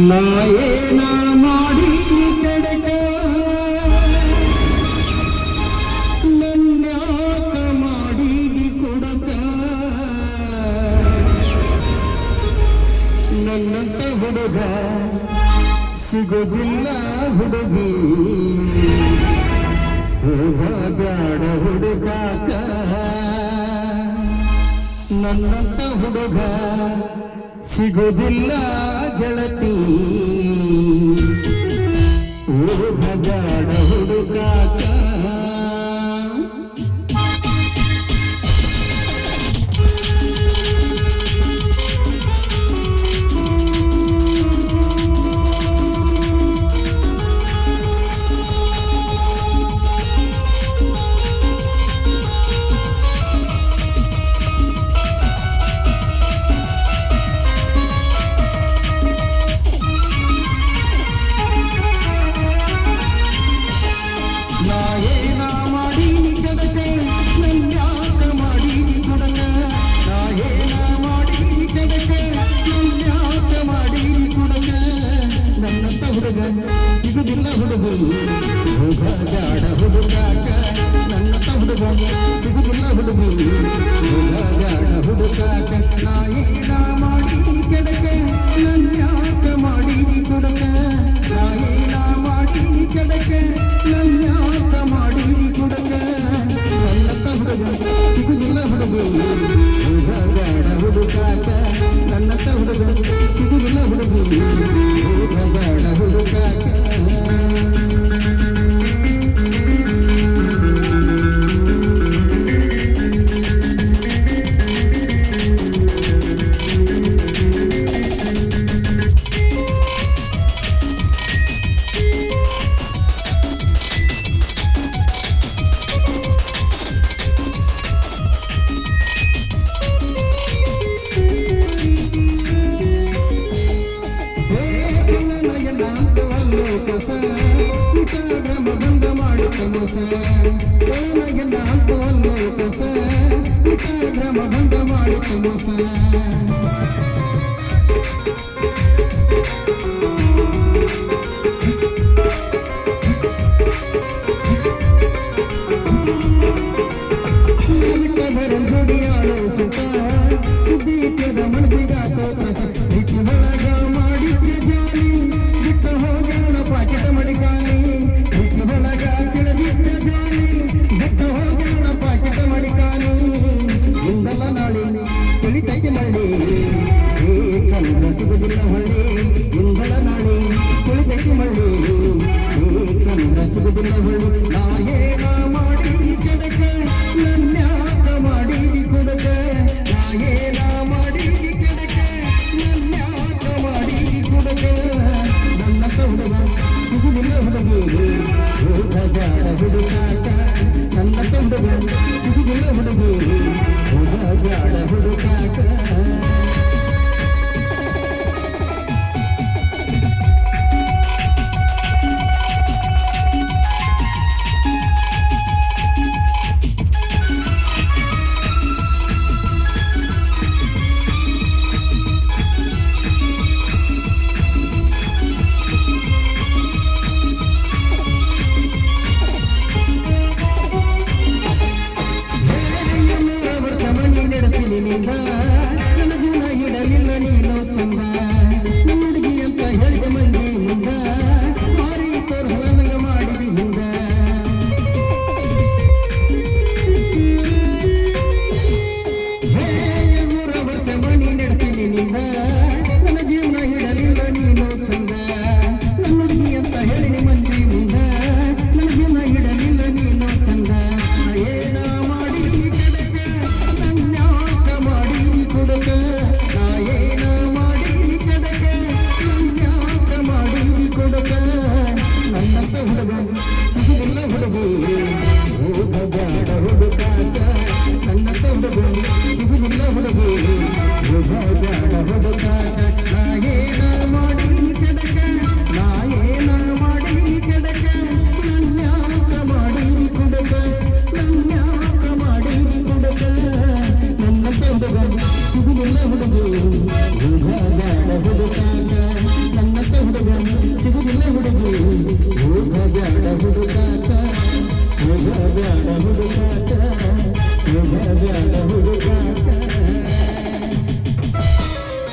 ನಾಯೇನ ಮಾಡಿ ಕಡಕ ನನ್ಯಾಕ ಮಾಡಿದಿ ಕೊಡಕ ನನ್ನಂತ ಹುಡುಗ ಸಿಗೋದಿಲ್ಲ ಹುಡುಗಿ ಹೋಗಬೇಡ ಹುಡುಗಾಕ ನನ್ನಂತ ಹುಡುಗ ಸಿಗೋದಿಲ್ಲ ಗೆಳತಿ ಹೋಗಬೇಡ ಹುಡುಗಾಕ ಸಿಗುದಿಲ್ಲ ಹುಡುಗಿ ಹೋಗಬೇಡ ಹುಡುಗಾಕ ನನ್ನಂತ ಹುಡುಗ ಸಿಗುದಿಲ್ಲ ಹುಡುಗಿ ಹೋಗಬೇಡ ಹುಡುಗಾಕ ನಾಯೇನ ಮಾಡಿ ಕೆಡಕ ನನ್ಯಾಕ ಮಾಡಿದಿ ಕೊಡಕ ನಾಯೇನ ಮಾಡಿ ಕೆಡಕ ನನ್ಯಾಕ ಮಾಡಿದಿ ಕೊಡಕ ನನ್ನಂತ ಹುಡುಗ ಸಿಗುದಿಲ್ಲ ಹುಡುಗಿ ಹೋಗಬೇಡ ಹುಡುಗಾಕ ನನ್ನಂತ ಹುಡುಗ ಸಿಗುದಿಲ್ಲ ಹುಡುಗಿ ಹೋಗಬೇಡ ಹುಡುಗಾಕ ಗ್ರಾಮ ಬಂದ ಮಾಡುತ್ತ ಮೋಸ ಓನಗೆಲ್ಲ ಅಂತವಲ್ಲೋ ಕಸ ಗ್ರಾಮ ಬಂದ ಮಾಡುತ್ತ ಮೋಸ ಬರಂ ಜೋಡಿಯಾಳೋ ಸುತ್ತ ಸುದ್ದಿ ಕೆದ ಮನಸ್ಸಿಗಾತೋ ಕಸ ಬಿಟ್ಟು ಒಳಗ ಮಾಡಿದ್ದೆ ಜಾಲಿ ಬಿಟ್ಟು ಹೋಗೋಣ ಪಾಕೆಟ್ ಮಡಿಕಾಲಿ ಬಿಟ್ಟು ಒಳಗ ಕೆಳಗಿದ್ದ ಜಾಲಿ ಬಿಟ್ಟು ಹೋಗೋಣ ಪಾಕೆಟ್ ಮಡಿಕಾಲಿ ಇಂದಲ್ಲ ನಾಳೆ ಕುಳಿತೈತೆ ಮಳ್ಳಿ ಏ ಕಲ್ಲ ಸಿಗುದಿಲ್ಲ ಹೊಳ್ಳಿ ಇಂದಲ್ಲ ನಾಳೆ ಕುಳಿತೈತೆ ಮಳ್ಳಿ ಏ ಕಲ್ಲ ಸಿಗುದಿಲ್ಲ ಹೊಳ್ಳಿ ನಾಯೇನ ಮಾಡಿ ಕೆಡಕ ನನ್ಯಾಕ ಮಾಡಿದಿ ಕೊಡಕ ನಾಯೇನ ಮಾಡಿದಿ ಕೆಡಕ ನನ್ಯಾಕ ಮಾಡಿದಿ ಕೊಡಕ ನನ್ನಂತ ಹುಡುಗ ಸಿಗುದಿಲ್ಲ ಹುಡುಗಿ ಹೋಗಬೇಡ ಹುಡುಗಾಕ ನನ್ನಂತ ಹುಡುಗ ಸಿಗುದಿಲ್ಲ ಹುಡುಗಿ ಹೋಗಬೇಡ ಹುಡುಗಾಕ ಹುಡುಗ ಸಿಗುದಿಲ್ಲ ಹುಡುಗಿ ಹೋಗ ಬ್ಯಾಡ ಹುಡುಗಾಟ ಹೋಗ ಬ್ಯಾಡ ಹುಡುಗಾಟ ಹೋಗ ಬ್ಯಾಡ ಹುಡುಗ